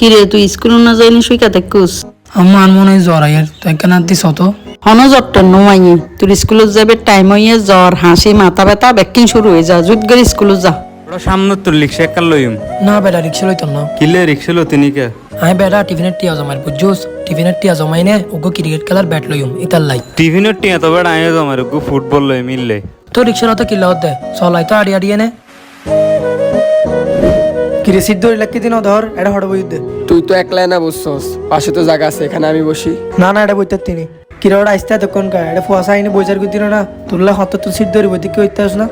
কি রে তুই স্কুল না যাইনি শুইকা দেখুস আমার মনে হয় জ্বর আয়ের তো একখানা দিস তো হন জ্বরটা নোয়াইনি তোর স্কুলত যাবে টাইম হইয়ে জ্বর হাসি মাথা ব্যথা ব্যাকিং শুরু হয়ে যা জুত করে স্কুলত যা ওরা সামনে তোর রিক্সা একাল লইম না বেটা রিক্সা লইতাম না কিলে রিক্সা লো তিনি কে আমি বেটা টিফিনের টিয়া জমাই বুঝছস টিফিনের টিয়া জমাই নে ওগো ক্রিকেট খেলার ব্যাট লইম ইতার লাই টিফিনের টিয়া তো বেড়া আয় জমার গু ফুটবল লই মিললে তো রিক্সার তো কিল্লা হতে চলাই তো আড়ি আড়িয়ে নে কিরে সিদ্ধ লাগকে দিন ধর এটা হড় বই দে তুই তো একলাই না বসছস পাশে তো জায়গা আছে এখানে আমি বসি না না এটা বইতে তিনি কিরে ওটা আসতে তখন কা এটা ফুয়াশা আইনে বইজার কই দিন না তুললে হত তো সিদ্ধ ধরি বইতে কি হইতে আস না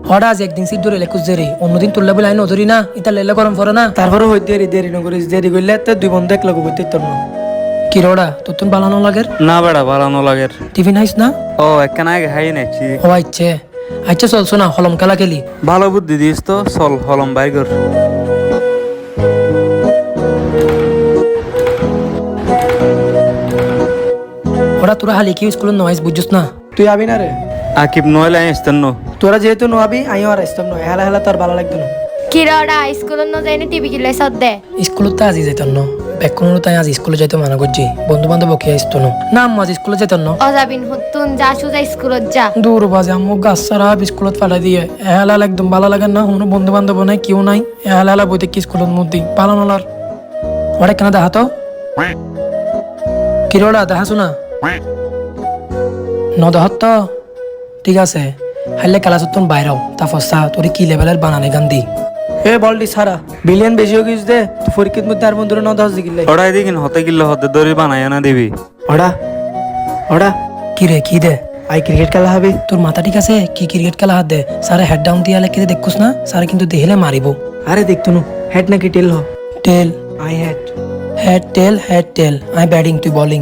হঠাৎ আজ একদিন সিট ধরে লেখুস দেরি অন্যদিন তুললে বলে আইন ধরি না ইতার লেলে গরম পড়ে না তারপরে হইতে দেরি দেরি নকরিস দেরি করলে তো দুই বন্ধু এক লগে বইতে তোর না কি রোডা তোর তুন বালানো লাগের না বেড়া বাড়ানো লাগের টিফিন হাইস না ও একখানা আগে হাই নাইছি ও আচ্ছা আচ্ছা চলছো না হলম খেলা খেলি ভালো বুদ্ধি দিস তো চল হলম বাই কর ওরা তোরা হালি কি স্কুলে নয় বুঝছস না তুই আবি না রে আকিব নইলে আসতেন ন তোরা যেহেতু নোয়াবি আইও আর আসতাম না হেলা হেলা তোর ভালো লাগতো না কিরোড়া স্কুল ন যাইনি টিভি কিলে সদ্দে স্কুলত তো আজি যাইতাম না বেকুনো তাই আজ স্কুলে যাইতে মানা করছি বন্ধু বান্ধব কি আসতো না না আম্মা আজ স্কুলে যাইতাম না অজাবিন হতুন যা সুজা স্কুলত যা দূর বাজে আম্মু গাছ সারা স্কুলত ফালাই দিয়ে এহালা একদম ভালো লাগে না কোনো বন্ধু বান্ধব নাই কেউ নাই এহালা বইতে কি স্কুলত মধ্যে ভালো নলার ওরা কেন দেখা তো কিরোড়া দেখা শোনা নদহত তো ঠিক আছে হাইলে খেলা সত্তন বাইরেও তারপর চা তোর কি লেভেলের বানানে গান দি এ বলটি সারা বিলিয়ন বেশি হয়ে গেছে দে ফরিকিত মধ্যে আর বন্ধুরা ন দশ দিকিলে ওরা এদিকে হতে গিল্লে হতে দড়ি বানাই না দিবি ওড়া ওড়া কি রে কি দে আই ক্রিকেট খেলা হবে তোর মাথা ঠিক আছে কি ক্রিকেট খেলা হাত দে সারে হেড ডাউন দিয়ে লেখে দেখুস না সারে কিন্তু দেহলে মারিব আরে দেখতো নু হেড নাকি টেল হ টেল আই হেড হেড টেল আই ব্যাটিং তুই বোলিং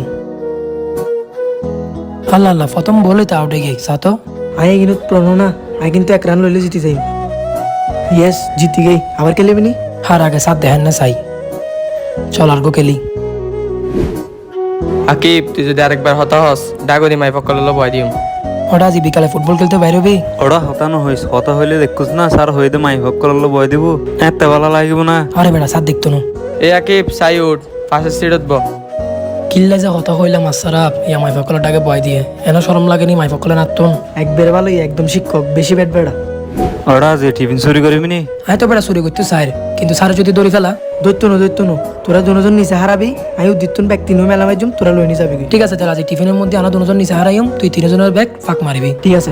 আল্লাহ আল্লাহ প্রথম বলে তো আউটে গেই সাতো আই কিন্তু প্রণো না আই কিন্তু এক রান লইলে জিতে যাই ইয়েস জিতি গই আবার খেলবি নি হার আগে সাত দেহেন না চাই চল আর গো খেলি আকিব তুই যদি আরেকবার হতাহস ডাগো দি মাই পকল বয় দিম ওটা আজ বিকালে ফুটবল খেলতে বাইরে হবি ওরা হতানো হইস হতা হইলে দেখুস না স্যার হয়ে দে মাই ভক করলে বয় দিব এত ভালো লাগিব না আরে বেটা সাত দেখতো না এ আকিব সাই উঠ পাশে সিটত ব কিল্লা যে হতা হইলাম আসারাপ ইয়া মাই ফকলের ডাকে বয় দিয়ে এনে শরম লাগেনি মাই ফকলে নাতুন একবার ভালোই একদম শিক্ষক বেশি ব্যাট বেড়া ওরা যে টিফিন চুরি করবি নি আমি তো বেটা চুরি করতে চাই কিন্তু স্যার যদি দৌড়ি ফেলা দৈত্য নু তোরা দুজন নিচে হারাবি আইও দিতুন ব্যাগ তিনও মেলা মাইজুম তোরা লই নি যাবি ঠিক আছে তাহলে আজ এই টিফিনের মধ্যে আনা দুজন নিচে হারাইম তুই তিনজনের ব্যাগ ফাঁক মারিবি ঠিক আছে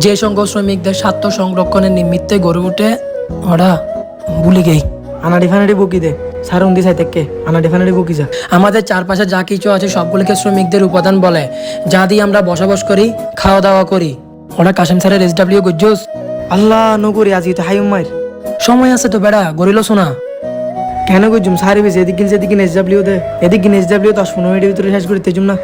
যে সংঘ শ্রমিকদের স্বার্থ সংরক্ষণের নিমিত্তে গড়ে উঠে ওরা ভুলে গেই আনাডি ফানাডি বকি দে সার উন্দি সাই থেকে আনাডি ফানাডি বকি যা আমাদের চারপাশে যা কিছু আছে সবগুলোকে শ্রমিকদের উপাদান বলে যা দিয়ে আমরা বসবাস করি খাওয়া দাওয়া করি ওরা কাশেম স্যারের SW গুজ্জুস আল্লাহ নগরি আজি তো হাইম মাইর সময় আছে তো বেড়া গরিল শোনা কেন গুজুম সারি বেশি এদিক গিন সেদিক SW দে এদিক গিন SW 10-15 মিনিটের ভিতরে শেষ করে তেজুম না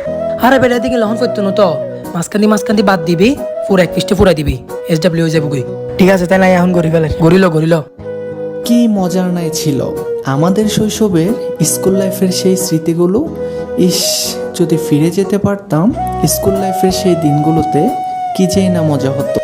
আরে বেড়া দিকে লহন করতো না তো মাঝখান্দি বাদ দিবি পুরো এক পৃষ্ঠে ফুরাই দিবি SW হয়ে যাবো গই ঠিক আছে তাই না এখন করি ফেলে গরিল কি মজার নাই ছিল আমাদের শৈশবের স্কুল লাইফের সেই স্মৃতিগুলো ইস যদি ফিরে যেতে পারতাম স্কুল লাইফের সেই দিনগুলোতে কি যেই না মজা হতো